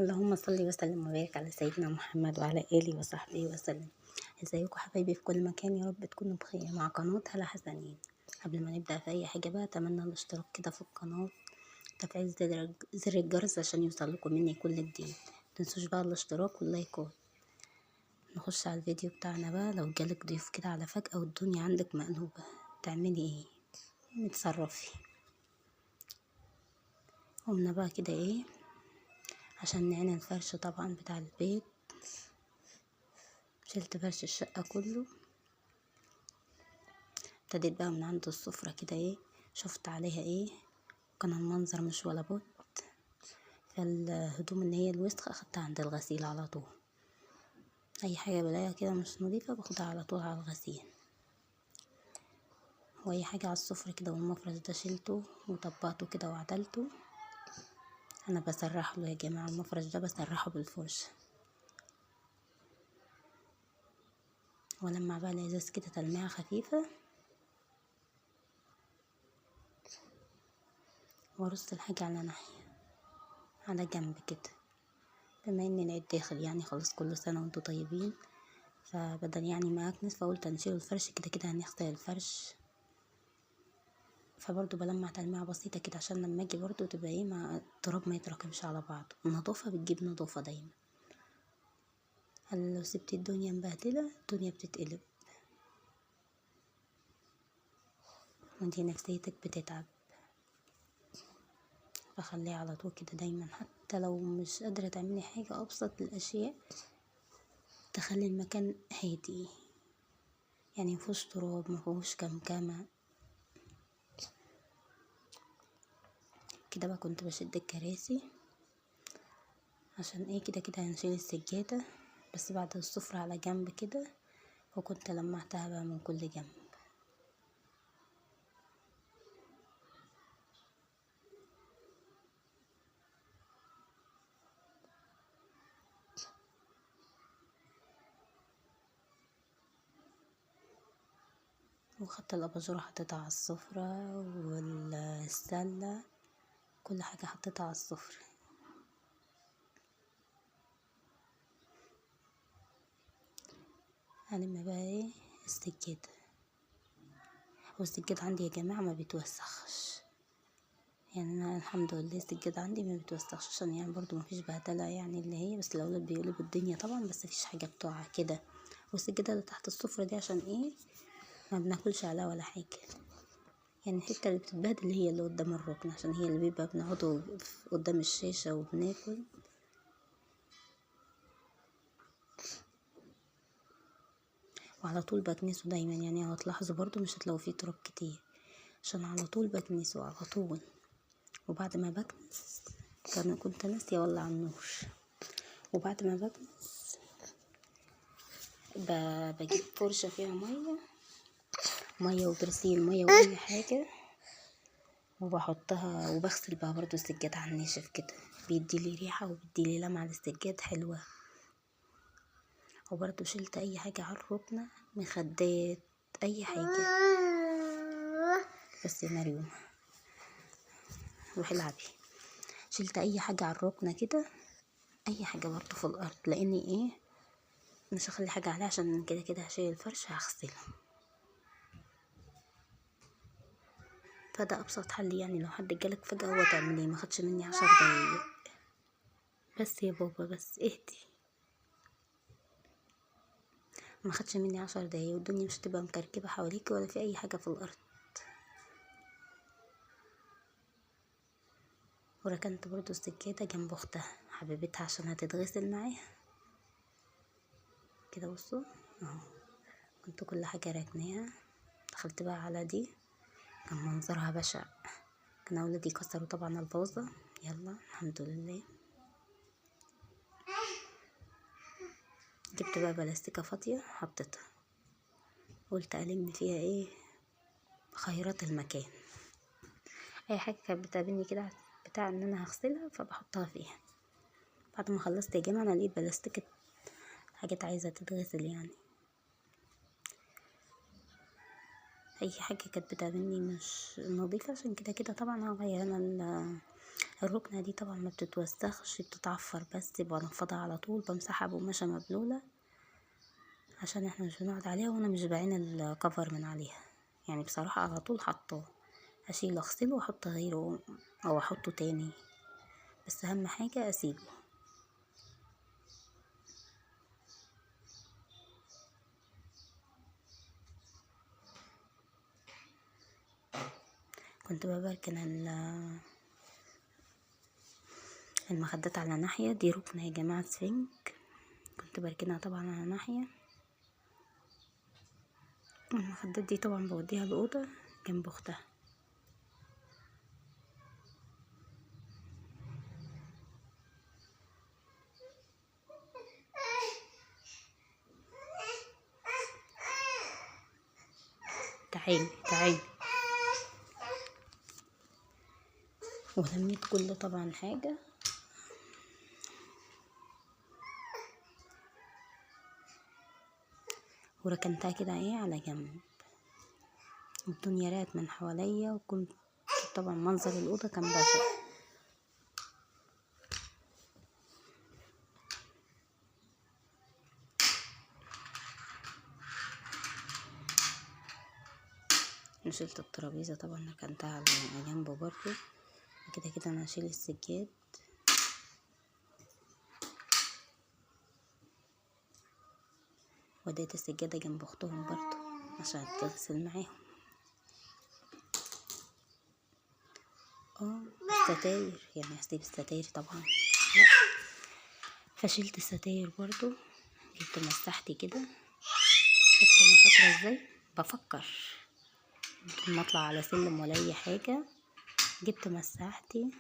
اللهم صل وسلم وبارك على سيدنا محمد وعلى آله وصحبه وسلم. ازيكم حبايبي في كل مكان، يا رب تكونوا بخير. مع قناة هلا حسنين. قبل ما نبدأ في أي حاجة بقى، أتمنى الاشتراك كده في القناة، تفعيل زر الجرس عشان يوصلكم مني كل جديد. متنسوش بقى الاشتراك واللايكات. نخش على الفيديو بتاعنا بقى. لو جالك ضيوف كده على فجأة والدنيا عندك مقلوبة، تعملي ايه؟ نتصرفي. قمنا بقى كده ايه عشان نعين الفرش طبعا بتاع البيت. شلت فرش الشقة كله، ابتديت بقى من عند السفرة كده ايه، شفت عليها ايه، كان المنظر مش ولا بد. فالهدوم اللي هي الوسخة اخدتها عند الغسيل على طول. اي حاجة بلاقيها كده مش نظيفة باخدها على طول على الغسيل. واي حاجة على السفرة كده والمفرش ده شلته وطبقته كده وعدلته. انا بسرح له يا جماعة، المفرش ده بسرحه بالفرشة، ولما بقى الازاز كده تلميعة خفيفة وارص الحاجة على ناحية على جنب كده. بما ان العيد داخل يعني خلاص، كل سنة وانتوا طيبين. فبدل يعني ما اكنس، فقلت نشيل الفرش كده كده هنغسل الفرش. فبرضو بلمع تلميعة بسيطة كده عشان لما اجي برضو تبقى ايه، مع التراب ما يتراكمش على بعض. النظافة بتجيب نظافة دايما. هل لو سبت الدنيا مبهدلة الدنيا بتتقلب، وانتي نفسيتك بتتعب. فخليها على طول كده دايما، حتى لو مش قادرة تعملي حاجة، ابسط الاشياء تخلي المكان هادي، يعني مفيهوش تراب مفيهوش كمكمة كده. بقى كنت بشد الكراسي عشان ايه، كده كده هنشيل السجادة بس بعد السفرة على جنب كده، وكنت لمعتها بقى من كل جنب. وخدت الاباجورة حطيتها على السفرة، والسلة كل حاجة حطيتها على السفرة. هلم بقى ايه السجادة. والسجادة عندي يا جماعة ما بيتوسخش، يعني انا الحمد لله السجادة عندي ما بيتوسخش، عشان يعني برضو ما فيش بهدلة يعني اللي هي، بس الاولاد بيقلبوا الدنيا طبعا، بس مفيش حاجة بتقع كده. والسجادة اللي تحت السفرة دي عشان ايه، ما بناكلش عليها ولا حاجة. يعني الحتة اللي بتتبهدل هي اللي قدام الركن، عشان هي اللي بيبقى بنقعدوا قدام الشاشة وبناكل. وعلى طول بكنسه دايما، يعني هتلاحظوا برضو مش هتلاقوا فيه تراب كتير، عشان على طول بكنسه على طول. وبعد ما بكنس كنت ناسية اولع النور. وبعد ما بكنس بجيب فرشة فيها مية وبرسيل، مية واي حاجة، وبحطها وبغسل بقى برضو السجاد على الناشف كده، بيديلي ريحة وبيديلي لمعة للسجاد حلوة. وبرضو شلت اي حاجة على الركنة، مخدات، اي حاجة. بس يا مريم روحي العبي. شلت اي حاجة على الركنة كده، اي حاجة برضو في الارض، لاني ايه مش هخلي حاجة عليها، عشان كده كده هشيل الفرش هغسله. فده ابسط حل، يعني لو حد جالك فجأة هو تعمليه، ما خدش مني 10 دقايق. بس يا بابا بس اهدي، ما خدش مني 10 دقايق، والدنيا مش تبقى مكركبة حواليك ولا في اي حاجة في الارض. وركنت برضو السجادة جنب اختها حبيبتها عشان هتتغسل معاها كده. بصوا اهو، كنت كل حاجة راكناها. دخلت بقى على دي، كان منظرها بشع، كان اولادي كسروا طبعا الفازة. يلا الحمد لله. جبت بقى بلاستيكة فاضية حطيتها، قلت ألم فيها ايه خيرات المكان. اي حاجة كانت بتقابلني كده بتاع ان انا هغسلها فبحطها فيها. بعد ما خلصت يا جماعة انا لقيت بلاستيكة حاجات عايزة تتغسل، يعني اي حاجة كانت بتقابلني مش نظيفة، عشان كده كده طبعا هغير انا الركنة دي طبعا ما بتتوسخش، بتتعفر بس، بنفضها على طول، بمسحها بقماشة مبلولة عشان احنا مش بنقعد عليها، وانا مش بعين الكفر من عليها يعني. بصراحة على طول حطاه، اشيل اغسله واحط غيره او احطه تاني، بس اهم حاجة اسيبه. كنت ببركن المخدات على ناحية. دي ركنة يا جماعة سفنج، كنت بركنها طبعا على ناحية. المخدات دي طبعا بوديها الأوضة جنب أختها. تعالي تعالي. ولميت كل طبعا حاجة، وركنتها كده ايه على جنب. الدنيا رات من حواليا، وكنت طبعا منظر الأوضة كان بشع. نشلت الترابيزة طبعا، ركنتها على جنب برضو. كده كده انا هشيل السجاد، وديت السجادة جنب اختهم برضو عشان تغسل معاهم. الستاير يعني هسيب الستاير طبعا لا، فشلت الستاير برضو. جبت مساحتي كده، شفت انا شاطرة ازاي بفكر بدون ما اطلع على سلم ولا اي حاجة. جبت مساحتي